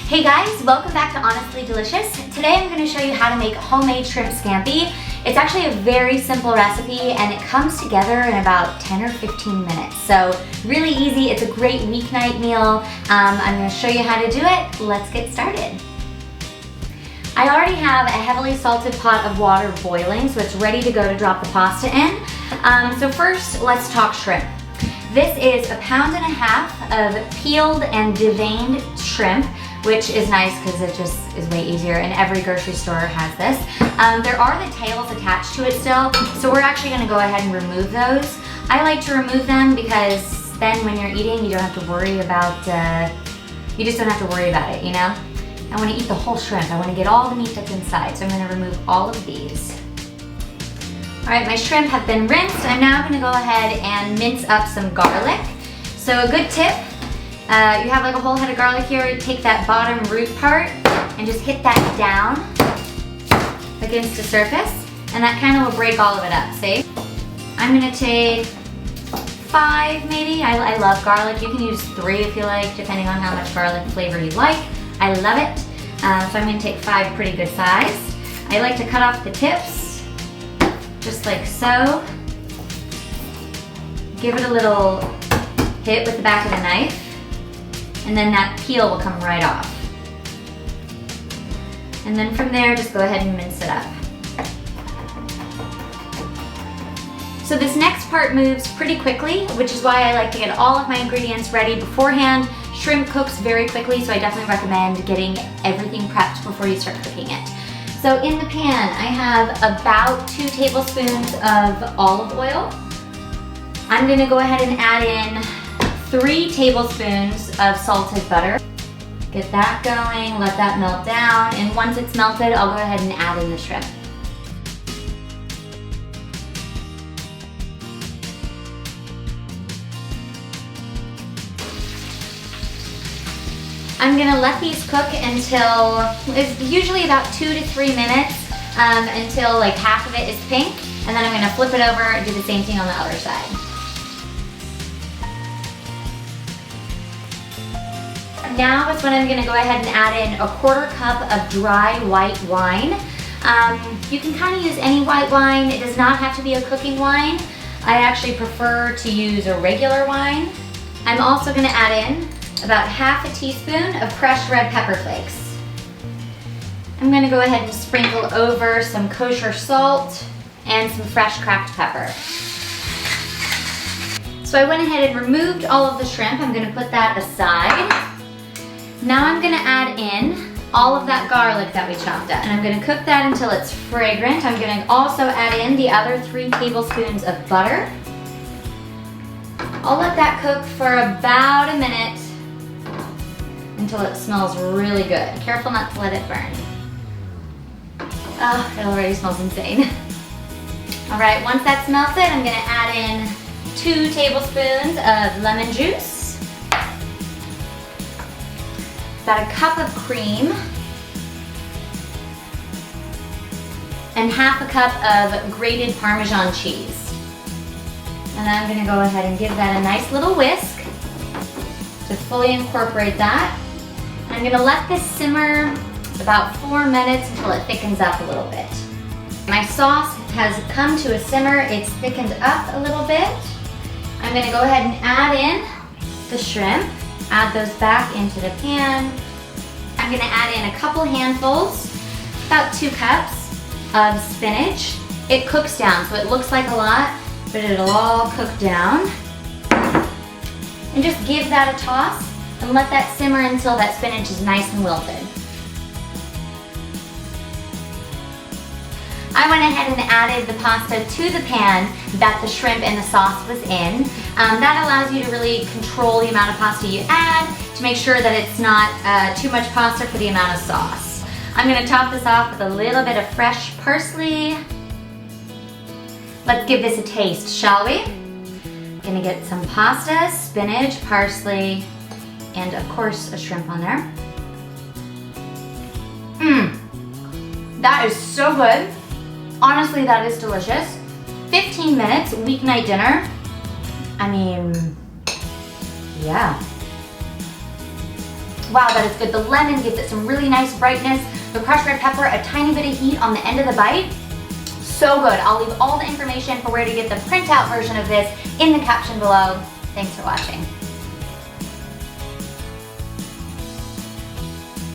Hey guys, welcome back to Honestly Delicious. Today I'm going to show you how to make homemade shrimp scampi. It's actually a very simple recipe and it comes together in about 10 or 15 minutes. So really easy, it's a great weeknight meal. I'm going to show you how to do it. Let's get started. I already have a heavily salted pot of water boiling, so it's ready to go to drop the pasta in. So first, let's talk shrimp. This is 1.5 pounds of peeled and deveined shrimp, which is nice because it just is way easier, and every grocery store has this. There are the tails attached to it still, so we're actually going to go ahead and remove those. I like to remove them because then when you're eating, you don't have to worry about, you just don't have to worry about it, you know? I want to eat the whole shrimp. I want to get all the meat that's inside, so I'm going to remove all of these. All right, my shrimp have been rinsed. I'm now going to go ahead and mince up some garlic. So a good tip, you have like a whole head of garlic here, take that bottom root part and just hit that down against the surface, and that kind of will break all of it up, see? I'm going to take 5 maybe. I love garlic. You can use 3 if you like, depending on how much garlic flavor you like. I love it. So I'm going to take 5 pretty good size. I like to cut off the tips, just like so. Give it a little hit with the back of the knife, and then that peel will come right off. And then from there, just go ahead and mince it up. So this next part moves pretty quickly, which is why I like to get all of my ingredients ready beforehand. Shrimp cooks very quickly, so I definitely recommend getting everything prepped before you start cooking it. So in the pan, I have about 2 tablespoons of olive oil. I'm gonna go ahead and add in 3 tablespoons of salted butter. Get that going, let that melt down, and once it's melted, I'll go ahead and add in the shrimp. I'm gonna let these cook until, it's usually about 2 to 3 minutes, until like half of it is pink, and then I'm gonna flip it over and do the same thing on the other side. Now is when I'm gonna go ahead and add in 1/4 cup of dry white wine. You can kind of use any white wine. It does not have to be a cooking wine. I actually prefer to use a regular wine. I'm also gonna add in about 1/2 teaspoon of crushed red pepper flakes. I'm gonna go ahead and sprinkle over some kosher salt and some fresh cracked pepper. So I went ahead and removed all of the shrimp. I'm gonna put that aside. Now I'm gonna add in all of that garlic that we chopped up, and I'm gonna cook that until it's fragrant. I'm gonna also add in the other 3 tablespoons of butter. I'll let that cook for about a minute until it smells really good. Careful not to let it burn. Oh, it already smells insane. All right, once that's melted, I'm gonna add in 2 tablespoons of lemon juice, about 1 cup of cream, and 1/2 cup of grated Parmesan cheese. And then I'm gonna go ahead and give that a nice little whisk to fully incorporate that. I'm gonna let this simmer about 4 minutes until it thickens up a little bit. My sauce has come to a simmer, it's thickened up a little bit. I'm gonna go ahead and add in the shrimp, add those back into the pan. I'm gonna add in a couple handfuls, about 2 cups of spinach. It cooks down, so it looks like a lot, but it'll all cook down. And just give that a toss and let that simmer until that spinach is nice and wilted. I went ahead and added the pasta to the pan that the shrimp and the sauce was in. That allows you to really control the amount of pasta you add to make sure that it's not too much pasta for the amount of sauce. I'm gonna top this off with a little bit of fresh parsley. Let's give this a taste, shall we? Gonna get some pasta, spinach, parsley, and of course a shrimp on there. That is so good. Honestly, that is delicious. 15 minutes, weeknight dinner. I mean, yeah. Wow, that is good. The lemon gives it some really nice brightness. The crushed red pepper, a tiny bit of heat on the end of the bite. So good. I'll leave all the information for where to get the printout version of this in the caption below. Thanks for watching.